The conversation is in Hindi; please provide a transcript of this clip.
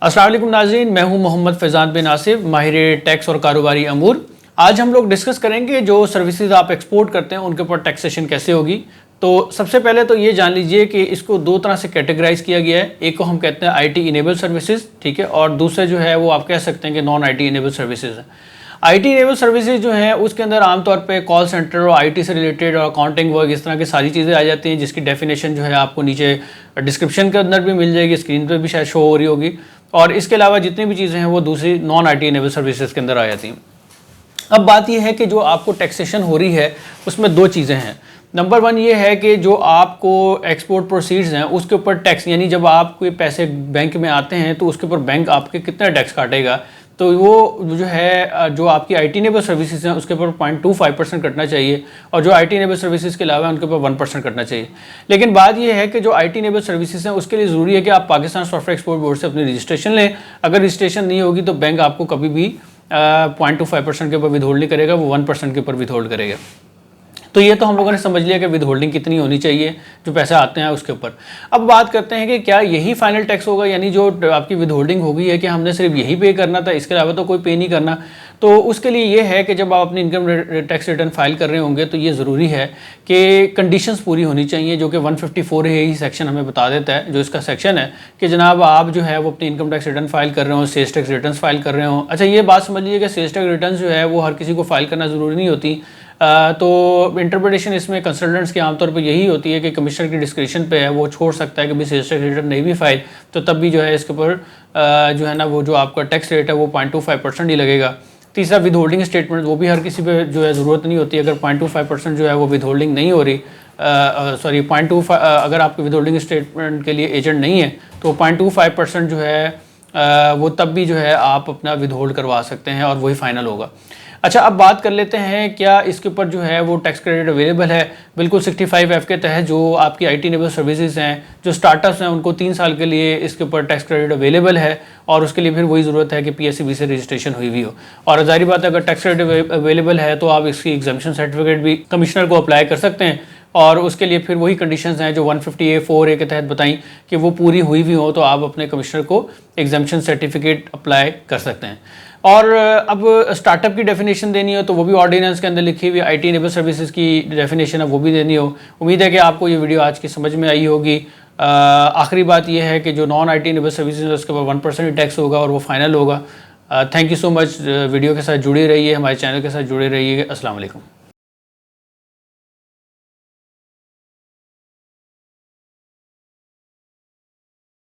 अस्सलाम वालेकुम नाज़रीन, मैं हूं मोहम्मद फैज़ान बिन आसिफ, माहिर टैक्स और कारोबारी अमूर। आज हम लोग डिस्कस करेंगे जो सर्विसेज आप एक्सपोर्ट करते हैं उनके ऊपर टैक्सेशन कैसे होगी। तो सबसे पहले तो ये जान लीजिए कि इसको दो तरह से कैटेगराइज किया गया है। एक को हम कहते हैं आईटी इनेबल सर्विसेज, ठीक है, और दूसरे जो है वो आप कह सकते हैं कि नॉन आईटी इनेबल सर्विसेज है। आईटी इनेबल सर्विसेज जो है उसके अंदर आमतौर पे कॉल सेंटर और आईटी से रिलेटेड और अकाउंटिंग वर्क इस तरह की सारी चीज़ें आ जाती हैं, जिसकी डेफिनेशन जो है आपको नीचे डिस्क्रिप्शन के अंदर भी मिल जाएगी, स्क्रीन पे भी शायद शो हो रही होगी। और इसके अलावा जितनी भी चीज़ें हैं वो दूसरी नॉन आईटी इनेबल सर्विसेज के अंदर आ जाती हैं। अब बात यह है कि जो आपको टैक्सेशन हो रही है उसमें दो चीज़ें हैं। नंबर वन ये है कि जो आपको एक्सपोर्ट प्रोसीड्स हैं उसके ऊपर टैक्स, यानी जब आप कोई पैसे बैंक में आते हैं तो उसके ऊपर बैंक आपके कितना टैक्स काटेगा, तो वो जो है जो आपकी आईटी इनेबल सर्विसेज हैं उसके ऊपर 0.25% कटना चाहिए, और जो आईटी इनेबल सर्विसेज के अलावा उनके ऊपर 1% कटना चाहिए। लेकिन बात यह है कि जो आईटी इनेबल सर्विसेज हैं उसके लिए ज़रूरी है कि आप पाकिस्तान सॉफ्टवेयर एक्सपोर्ट बोर्ड से अपनी रजिस्ट्रेशन लें। अगर रजिस्ट्रेशन नहीं होगी तो बैंक आपको कभी भी 0.25% के ऊपर विदहोल्ड नहीं करेगा, वो 1% के ऊपर विदहोल्ड करेगा। तो ये तो हम लोगों ने समझ लिया कि विदहोल्डिंग कितनी होनी चाहिए जो पैसे आते हैं उसके ऊपर। अब बात करते हैं कि क्या यही फाइनल टैक्स होगा, यानी जो आपकी विदहोल्डिंग होगी है कि हमने सिर्फ यही पे करना था, इसके अलावा तो कोई पे नहीं करना। तो उसके लिए ये है कि जब आप अपनी इनकम टैक्स रिटर्न फाइल कर रहे होंगे तो ये ज़रूरी है कि कंडीशंस पूरी होनी चाहिए, जो कि 154 है ही सेक्शन हमें बता देता है। जो इसका सेक्शन है कि जनाब आप जो है वो अपनी इनकम टैक्स रिटर्न फाइल कर रहे हो, सेल्स टैक्स रिटर्न फाइल कर रहे हो। अच्छा, ये बात समझ लीजिए कि सेल्स टैक्स रिटर्न जो है वो हर किसी को फाइल करना ज़रूरी नहीं होती। तो इंटरप्रिटेशन इसमें कंसल्टेंट्स की आमतौर पर यही होती है कि कमिश्नर की डिस्क्रिप्शन पे है, वो छोड़ सकता है कि भाई सेल्स टैक्स रिटर्न नहीं भी फाइल, तो तब भी जो है इसके ऊपर जो है ना वो जो आपका टैक्स रेट है वो 0.25% ही लगेगा। तीसरा विदहोल्डिंग स्टेटमेंट, वो भी हर किसी पे जो है ज़रूरत नहीं होती। अगर 0.25% जो है वो विदहोल्डिंग नहीं हो रही, सॉरी 0.25, अगर आपके विदहोल्डिंग स्टेटमेंट के लिए एजेंट नहीं है तो 0.25% जो है वो तब भी जो है आप अपना विदहोल्ड करवा सकते हैं और वही फाइनल होगा। अच्छा, अब बात कर लेते हैं क्या इसके ऊपर जो है वो टैक्स क्रेडिट अवेलेबल है। बिल्कुल 65F के तहत जो आपकी आईटी इनेबल सर्विसेज हैं, जो स्टार्टअप्स हैं, उनको 3 साल के लिए इसके ऊपर टैक्स क्रेडिट अवेलेबल है, और उसके लिए फिर वही ज़रूरत है कि PSEB से रजिस्ट्रेशन हुई हुई हो। और ज़ाहिर बात है अगर टैक्स क्रेडिट अवेलेबल है तो आप इसकी एग्जाम्पशन सर्टिफिकेट भी कमिश्नर को अप्लाई कर सकते हैं, और उसके लिए फिर वही कंडीशंस हैं जो 150A(4)A के तहत बताई कि वो पूरी हुई भी हो तो आप अपने कमिश्नर को एग्जाम्पशन सर्टिफिकेट अप्लाई कर सकते हैं। और अब स्टार्टअप की डेफिनेशन देनी हो तो वो भी ऑर्डिनेंस के अंदर लिखी हुई आईटी इनेबल सर्विसेज की डेफिनेशन है, वो भी देनी हो। उम्मीद है कि आपको ये वीडियो आज की समझ में आई होगी। आखिरी बात यह है कि जो नॉन आईटी इनेबल सर्विसेज है उसके ऊपर 1% टैक्स होगा और वो फाइनल होगा। Thank you so much. Video के साथ जुड़े रहिए, हमारे चैनल के साथ जुड़े रहिए। अस्सलाम वालेकुम।